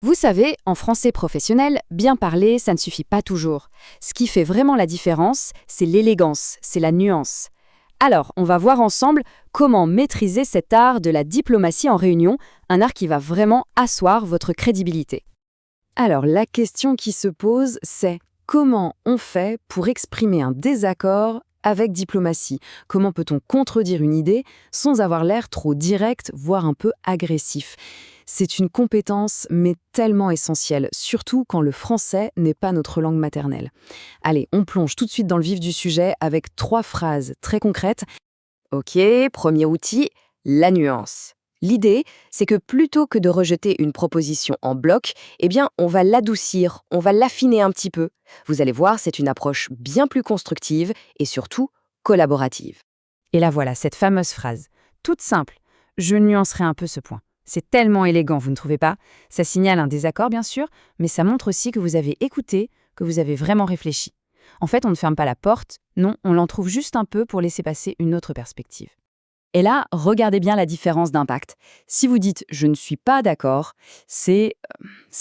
Vous savez, en français professionnel, bien parler, ça ne suffit pas toujours. Ce qui fait vraiment la différence, c'est l'élégance, c'est la nuance. Alors, on va voir ensemble comment maîtriser cet art de la diplomatie en réunion, un art qui va vraiment asseoir votre crédibilité. Alors, la question qui se pose, c'est comment on fait pour exprimer un désaccord avec diplomatie? Comment peut-on contredire une idée sans avoir l'air trop direct, voire un peu agressif? C'est une compétence, mais tellement essentielle, surtout quand le français n'est pas notre langue maternelle. Allez, on plonge tout de suite dans le vif du sujet avec 3 phrases très concrètes. Ok, premier outil, la nuance. L'idée, c'est que plutôt que de rejeter une proposition en bloc, eh bien, on va l'adoucir, on va l'affiner un petit peu. Vous allez voir, c'est une approche bien plus constructive et surtout collaborative. Et là voilà, cette fameuse phrase, toute simple. Je nuancerai un peu ce point. C'est tellement élégant, vous ne trouvez pas? Ça signale un désaccord, bien sûr, mais ça montre aussi que vous avez écouté, que vous avez vraiment réfléchi. En fait, on ne ferme pas la porte, non, on l'entrouvre juste un peu pour laisser passer une autre perspective. Et là, regardez bien la différence d'impact. Si vous dites « je ne suis pas d'accord », c'est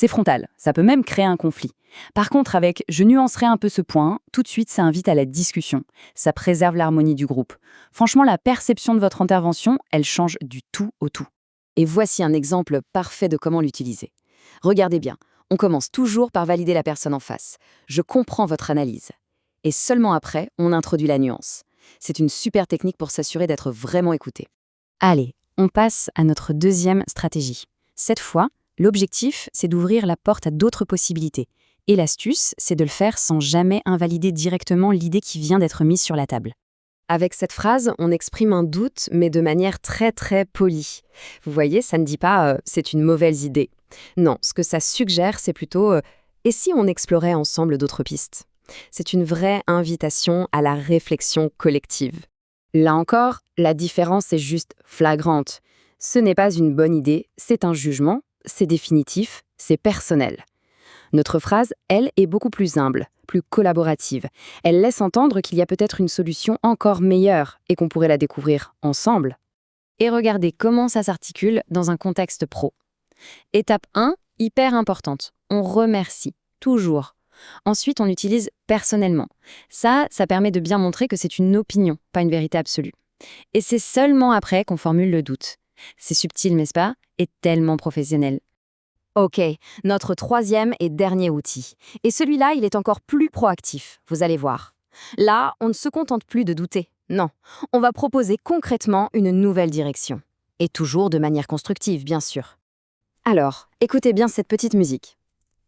frontal, ça peut même créer un conflit. Par contre, avec « je nuancerai un peu ce point », tout de suite, ça invite à la discussion. Ça préserve l'harmonie du groupe. Franchement, la perception de votre intervention, elle change du tout au tout. Et voici un exemple parfait de comment l'utiliser. Regardez bien, on commence toujours par valider la personne en face. Je comprends votre analyse. Et seulement après, on introduit la nuance. C'est une super technique pour s'assurer d'être vraiment écouté. Allez, on passe à notre deuxième stratégie. Cette fois, l'objectif, c'est d'ouvrir la porte à d'autres possibilités. Et l'astuce, c'est de le faire sans jamais invalider directement l'idée qui vient d'être mise sur la table. Avec cette phrase, on exprime un doute, mais de manière très très polie. Vous voyez, ça ne dit pas c'est une mauvaise idée ». Non, ce que ça suggère, c'est plutôt et si on explorait ensemble d'autres pistes ?» C'est une vraie invitation à la réflexion collective. Là encore, la différence est juste flagrante. Ce n'est pas une bonne idée, c'est un jugement, c'est définitif, c'est personnel. Notre phrase, elle, est beaucoup plus humble, plus collaborative. Elle laisse entendre qu'il y a peut-être une solution encore meilleure et qu'on pourrait la découvrir ensemble. Et regardez comment ça s'articule dans un contexte pro. Étape 1, hyper importante. On remercie, toujours. Ensuite, on utilise personnellement. Ça permet de bien montrer que c'est une opinion, pas une vérité absolue. Et c'est seulement après qu'on formule le doute. C'est subtil, n'est-ce pas? Et tellement professionnel. Ok, notre troisième et dernier outil. Et celui-là, il est encore plus proactif, vous allez voir. Là, on ne se contente plus de douter. Non, on va proposer concrètement une nouvelle direction. Et toujours de manière constructive, bien sûr. Alors, écoutez bien cette petite musique.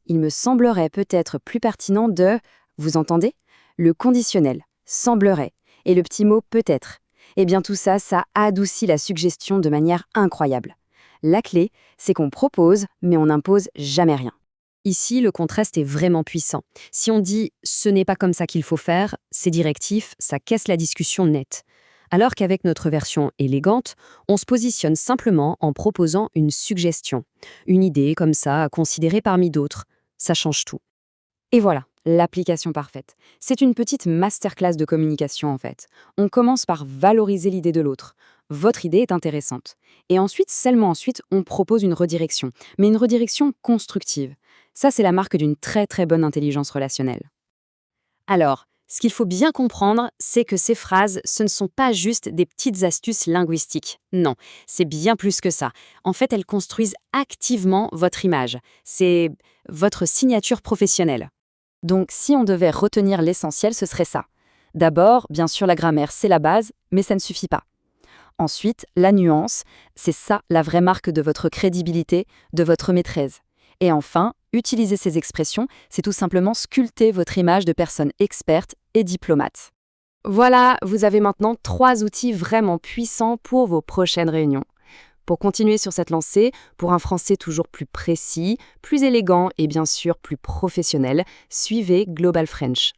Il me semblerait peut-être plus pertinent de, vous entendez? Le conditionnel, semblerait, et le petit mot peut-être. Eh bien tout ça, ça adoucit la suggestion de manière incroyable. La clé, c'est qu'on propose, mais on n'impose jamais rien. Ici, le contraste est vraiment puissant. Si on dit « ce n'est pas comme ça qu'il faut faire », c'est directif, ça casse la discussion nette. Alors qu'avec notre version élégante, on se positionne simplement en proposant une suggestion. Une idée comme ça à considérer parmi d'autres. Ça change tout. Et voilà, l'application parfaite. C'est une petite masterclass de communication en fait. On commence par valoriser l'idée de l'autre. Votre idée est intéressante. Et ensuite, seulement ensuite, on propose une redirection. Mais une redirection constructive. Ça, c'est la marque d'une très très bonne intelligence relationnelle. Alors, ce qu'il faut bien comprendre, c'est que ces phrases, ce ne sont pas juste des petites astuces linguistiques. Non, c'est bien plus que ça. En fait, elles construisent activement votre image. C'est votre signature professionnelle. Donc, si on devait retenir l'essentiel, ce serait ça. D'abord, bien sûr, la grammaire, c'est la base, mais ça ne suffit pas. Ensuite, la nuance, c'est ça la vraie marque de votre crédibilité, de votre maîtrise. Et enfin, utiliser ces expressions, c'est tout simplement sculpter votre image de personne experte et diplomate. Voilà, vous avez maintenant 3 outils vraiment puissants pour vos prochaines réunions. Pour continuer sur cette lancée, pour un français toujours plus précis, plus élégant et bien sûr plus professionnel, suivez Global French.